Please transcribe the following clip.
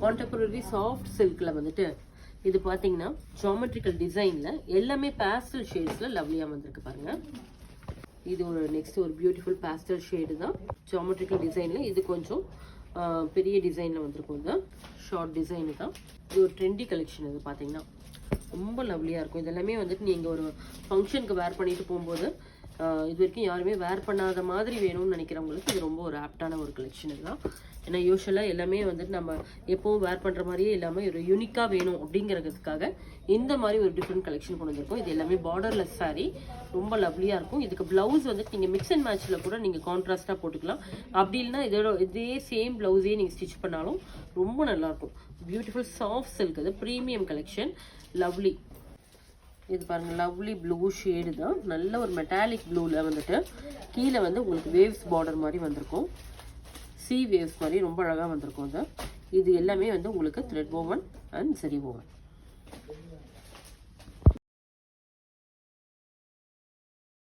Contemporary soft சில்கில் வந்துட்டு இது பார்த்தீங்கன்னா ஜாமெட்ரிக்கல் டிசைனில் எல்லாமே பேஸ்டல் ஷேட்ஸில் லவ்லியாக வந்திருக்கு பாருங்கள். இது ஒரு நெக்ஸ்ட் ஒரு பியூட்டிஃபுல் பேஸ்டல் ஷேடு தான். ஜாமெட்ரிக்கல் டிசைனில் இது கொஞ்சம் பெரிய டிசைனில் வந்திருக்கும். இது ஷார்ட் டிசைனு தான். இது ஒரு ட்ரெண்டி கலெக்ஷன். இது பார்த்தீங்கன்னா ரொம்ப லவ்லியாக இருக்கும். இதெல்லாமே வந்துட்டு நீங்கள் ஒரு ஃபங்க்ஷனுக்கு வேர் பண்ணிட்டு போகும்போது இது வரைக்கும் யாருமே வேர் பண்ணாத மாதிரி வேணும்னு நினைக்கிறவங்களுக்கு இது ரொம்ப ஒரு ஆப்டான ஒரு கலெக்ஷன் தான். ஏன்னா யூஸ்வலாக எல்லாமே வந்துட்டு நம்ம எப்போவும் வேர் பண்ணுற மாதிரியே இல்லாமல் ஒரு யூனிக்காக வேணும் அப்படிங்கிறதுக்காக இந்த மாதிரி ஒரு டிஃப்ரெண்ட் கலெக்ஷன் கொண்டு வந்திருக்கும். இது எல்லாமே பார்டர்லெஸ் சாரீ, ரொம்ப லவ்லியாக இருக்கும். இதுக்கு ப்ளவுஸ் வந்துட்டு நீங்கள் மிக்ஸ் அண்ட் மேட்ச்சில் கூட நீங்கள் கான்ட்ராஸ்ட்டாக போட்டுக்கலாம். அப்படி இல்லைனா இதே சேம் ப்ளவுஸே நீங்கள் ஸ்டிச் பண்ணாலும் ரொம்ப நல்லாயிருக்கும். Beautiful soft silk. அது ப்ரீமியம் கலெக்ஷன். லவ்லி. இது பாருங்கள், லவ்லி ப்ளூ ஷேடு தான். நல்ல ஒரு மெட்டாலிக் ப்ளூவில் வந்துட்டு கீழே வந்து உங்களுக்கு வேவ்ஸ் பார்டர் மாதிரி வந்திருக்கும். சி வேவ்ஸ் மாதிரி ரொம்ப அழகாக வந்திருக்கும். இது எல்லாமே வந்து உங்களுக்கு த்ரெட் ஓவன் அண்ட் சரி ஓவன்.